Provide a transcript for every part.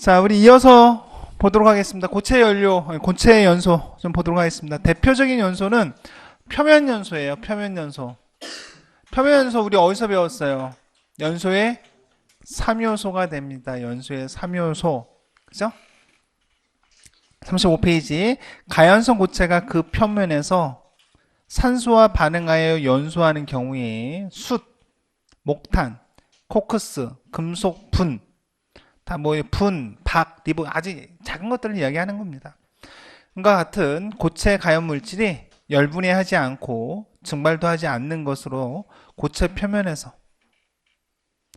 자, 우리 이어서 보도록 하겠습니다. 고체 연료, 고체 연소 좀 보도록 하겠습니다. 대표적인 연소는 표면 연소예요. 표면 연소. 표면 연소 우리 어디서 배웠어요? 연소의 3요소가 됩니다. 연소의 3요소. 그죠? 35페이지. 가연성 고체가 그 표면에서 산소와 반응하여 연소하는 경우에 숯, 목탄, 코크스, 금속, 분, 다 분, 박, 리본 아주 작은 것들을 이야기하는 겁니다. 이와 같은 고체 가연 물질이 열분해하지 않고 증발도 하지 않는 것으로 고체 표면에서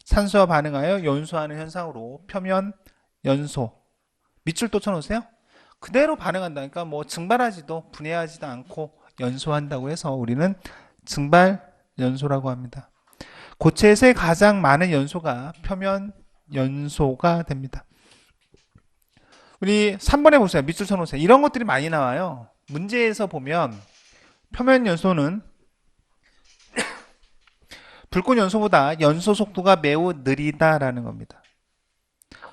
산소와 반응하여 연소하는 현상으로 표면 연소. 밑줄 또 쳐놓으세요. 그대로 반응한다니까 뭐 증발하지도 분해하지도 않고 연소한다고 해서 우리는 증발 연소라고 합니다. 고체에서의 가장 많은 연소가 표면 연소가 됩니다. 우리 3번에 보세요. 밑줄 쳐놓으세요. 이런 것들이 많이 나와요. 문제에서 보면 표면 연소는 불꽃 연소보다 연소 속도가 매우 느리다라는 겁니다.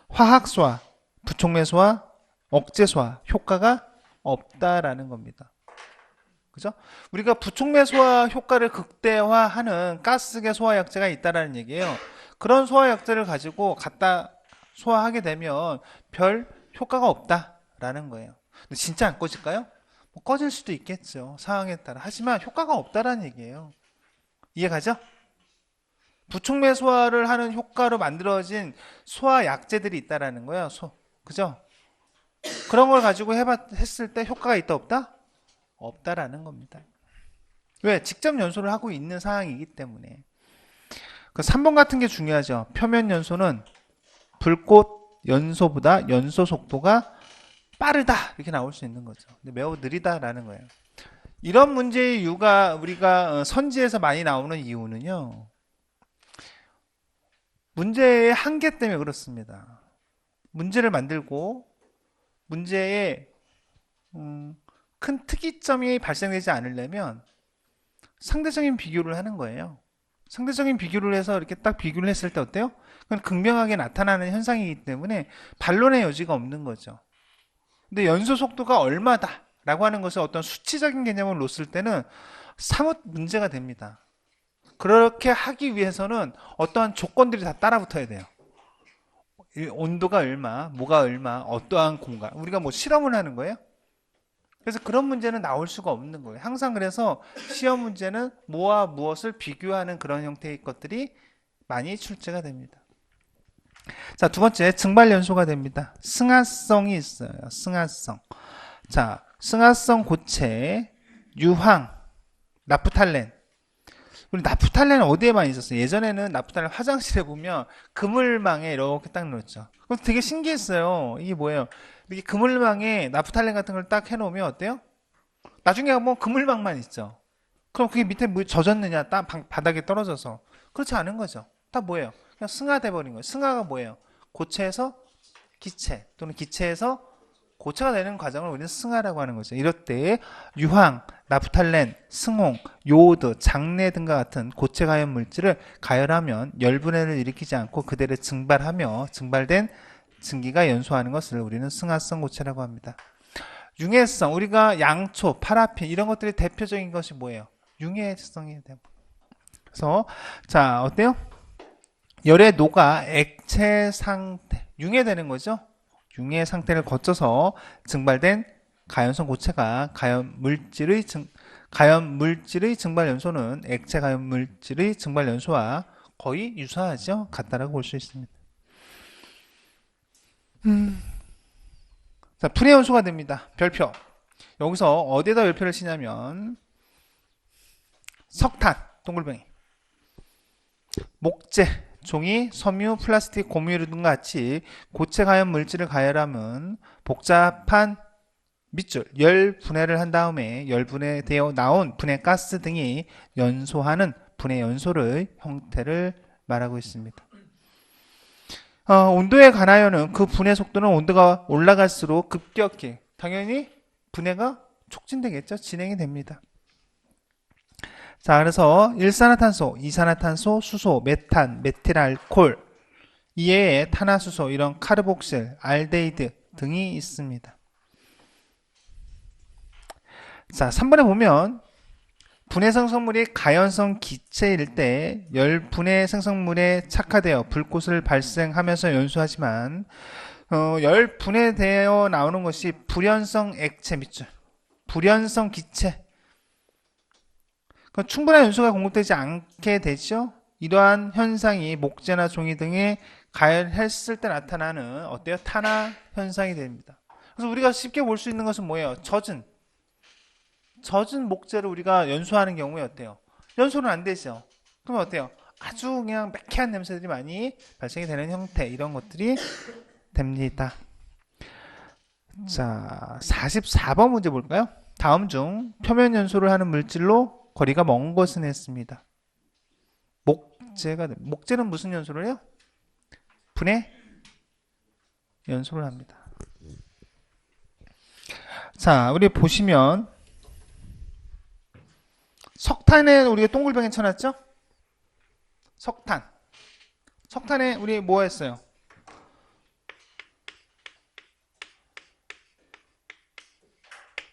화학소화, 부촉매소화, 억제소화 효과가 없다라는 겁니다. 그죠? 우리가 부촉매소화 효과를 극대화하는 가스계 소화약제가 있다라는 얘기예요. 그런 소화약제를 가지고 갖다 소화하게 되면 별 효과가 없다라는 거예요. 근데 진짜 안 꺼질까요? 뭐 꺼질 수도 있겠죠. 상황에 따라. 하지만 효과가 없다라는 얘기예요. 이해가죠? 부촉매 소화를 하는 효과로 만들어진 소화약제들이 있다라는 거예요. 그죠? 그런 걸 가지고 했을 때 효과가 있다 없다? 없다라는 겁니다. 왜? 직접 연소를 하고 있는 상황이기 때문에. 그 3번 같은 게 중요하죠. 표면 연소는 불꽃 연소보다 연소 속도가 빠르다 이렇게 나올 수 있는 거죠. 근데 매우 느리다라는 거예요. 이런 문제의 이유가 우리가 선지에서 많이 나오는 이유는요. 문제의 한계 때문에 그렇습니다. 문제를 만들고 문제의 큰 특이점이 발생되지 않으려면 상대적인 비교를 하는 거예요. 상대적인 비교를 해서 이렇게 딱 비교를 했을 때 어때요? 그건 극명하게 나타나는 현상이기 때문에 반론의 여지가 없는 거죠. 근데 연소 속도가 얼마다 라고 하는 것을 어떤 수치적인 개념을 놓았을 때는 사뭇 문제가 됩니다. 그렇게 하기 위해서는 어떠한 조건들이 다 따라붙어야 돼요. 온도가 얼마, 뭐가 얼마, 어떠한 공간. 우리가 뭐 실험을 하는 거예요? 그래서 그런 문제는 나올 수가 없는 거예요. 항상 그래서 시험 문제는 뭐와 무엇을 비교하는 그런 형태의 것들이 많이 출제가 됩니다. 자, 두 번째, 증발 연소가 됩니다. 승화성이 있어요. 승화성. 자, 승화성 고체, 유황, 나프탈렌. 우리 나프탈렌은 어디에 많이 있었어요? 예전에는 나프탈렌 화장실에 보면 그물망에 이렇게 딱 놓였죠. 그럼 되게 신기했어요. 이게 뭐예요? 이렇게 그물망에 나프탈렌 같은 걸 딱 해놓으면 어때요? 나중에 가면 그물망만 있죠. 그럼 그게 밑에 뭐 젖었느냐? 바닥에 떨어져서. 그렇지 않은 거죠. 다 뭐예요? 그냥 승화돼 버린 거예요. 승화가 뭐예요? 고체에서 기체 또는 기체에서 고체가 되는 과정을 우리는 승화라고 하는 거죠. 이럴 때 유황, 나프탈렌, 승홍, 요오드, 장내 등과 같은 고체 가연 물질을 가열하면 열분해를 일으키지 않고 그대로 증발하며 증발된 증기가 연소하는 것을 우리는 승화성 고체라고 합니다. 융해성, 우리가 양초, 파라핀 이런 것들이 대표적인 것이 뭐예요? 융해성이 되고. 그래서 자 어때요? 열에 녹아 액체 상태, 융해되는 거죠. 융해 상태를 거쳐서 증발된 가연성 고체가 가연 물질의 증발 연소는 액체 가연 물질의 증발 연소와 거의 유사하죠. 같다라고 볼 수 있습니다. 자, 분해 연소가 됩니다. 별표. 여기서 어디에다 별표를 치냐면 석탄, 동글뱅이, 목재, 종이, 섬유, 플라스틱, 고무유 등과 같이 고체 가연 물질을 가열하면 복잡한 밑줄, 열 분해를 한 다음에 열 분해되어 나온 분해 가스 등이 연소하는 분해 연소의 형태를 말하고 있습니다. 온도에 관하여는 그 분해 속도는 온도가 올라갈수록 급격히 당연히 분해가 촉진되겠죠. 진행이 됩니다. 자, 그래서 일산화탄소, 이산화탄소, 수소, 메탄, 메틸알코올 이외에 탄화수소, 이런 카르복실, 알데히드 등이 있습니다. 자, 3번에 보면 분해 생성물이 가연성 기체일 때 열분해 생성물에 착화되어 불꽃을 발생하면서 연소하지만 열 분해되어 나오는 것이 불연성 액체 밑줄, 불연성 기체. 충분한 연소가 공급되지 않게 되죠. 이러한 현상이 목재나 종이 등에 가열했을 때 나타나는 어때요? 탄화 현상이 됩니다. 그래서 우리가 쉽게 볼 수 있는 것은 뭐예요? 젖은 목재를 우리가 연소하는 경우에 어때요? 연소는 안 되죠. 그러면 어때요? 아주 그냥 매캐한 냄새들이 많이 발생이 되는 형태, 이런 것들이 됩니다. 자, 44번 문제 볼까요? 다음 중 표면 연소를 하는 물질로 거리가 먼 것은 했습니다. 목재는 무슨 연소를 해요? 분해 연소를 합니다. 자, 우리 보시면 석탄에 우리가 동글병에 쳐놨죠? 석탄에 우리 뭐 했어요?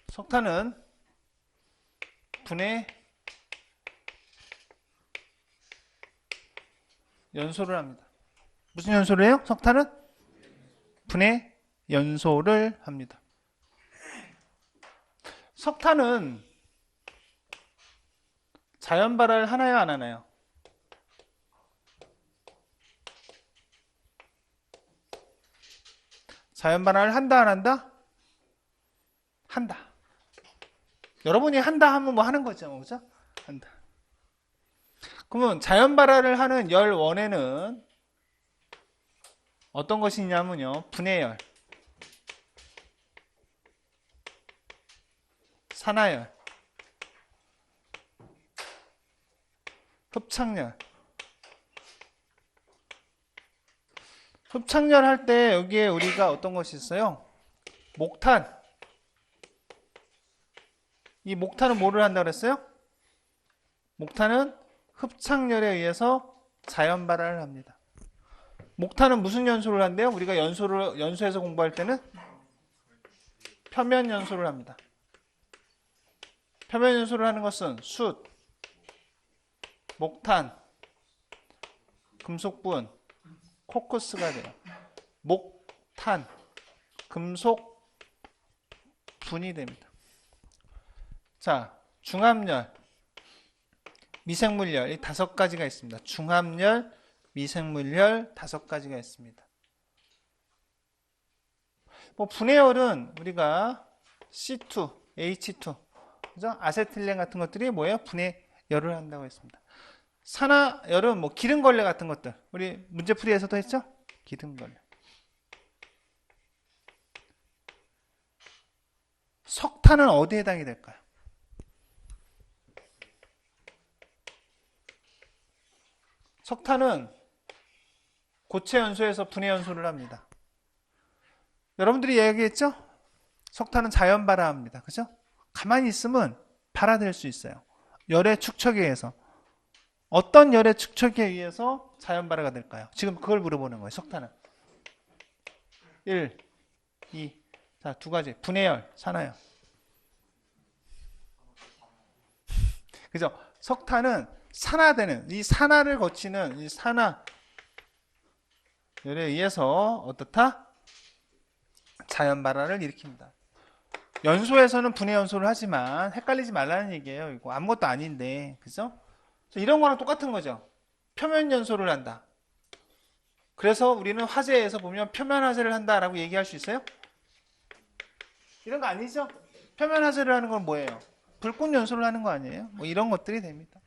석탄은 분해 연소를 합니다. 무슨 연소를 해요? 석탄은 분해 연소를 합니다. 석탄은 자연 발화를 하나요, 안 하나요? 자연 발화를 한다, 안 한다? 한다. 여러분이 한다 하면 뭐 하는 거죠, 그죠? 한다. 그러면 자연 발화를 하는 열 원에는 어떤 것이 있냐면요, 분해열, 산화열, 흡착열. 흡착열 할 때 여기에 우리가 어떤 것이 있어요? 목탄. 이 목탄은 뭐를 한다고 그랬어요? 목탄은 흡착열에 의해서 자연 발화를 합니다. 목탄은 무슨 연소를 한대요? 우리가 연소해서 공부할 때는 표면 연소를 합니다. 표면 연소를 하는 것은 숯, 목탄, 금속분, 코크스가 돼요. 목탄, 금속, 분이 됩니다. 자, 중합열, 미생물열, 이 5가지가 있습니다. 중합열, 미생물열 5가지가 있습니다. 분해열은 우리가 C2, H2, 그죠? 아세틸렌 같은 것들이 뭐예요? 분해열을 한다고 했습니다. 산화열은 기름걸레 같은 것들, 우리 문제풀이에서도 했죠? 기름걸레. 석탄은 어디에 해당이 될까요? 석탄은 고체 연소에서 분해 연소를 합니다. 여러분들이 얘기했죠? 석탄은 자연 발화합니다. 그죠? 가만히 있으면 발화될 수 있어요. 열의 축척에 의해서. 어떤 열의 축척에 의해서 자연 발화가 될까요? 지금 그걸 물어보는 거예요. 석탄은 1, 2, 자, 2가지. 분해열, 산화열. 그죠? 석탄은 산화되는, 이 산화를 거치는 이 산화열에 의해서 어떻다? 자연 발화를 일으킵니다. 연소에서는 분해 연소를 하지만 헷갈리지 말라는 얘기예요. 이거 아무것도 아닌데, 그죠? 이런 거랑 똑같은 거죠. 표면 연소를 한다. 그래서 우리는 화재에서 보면 표면 화재를 한다라고 얘기할 수 있어요? 이런 거 아니죠? 표면 화재를 하는 건 뭐예요? 불꽃 연소를 하는 거 아니에요? 이런 것들이 됩니다.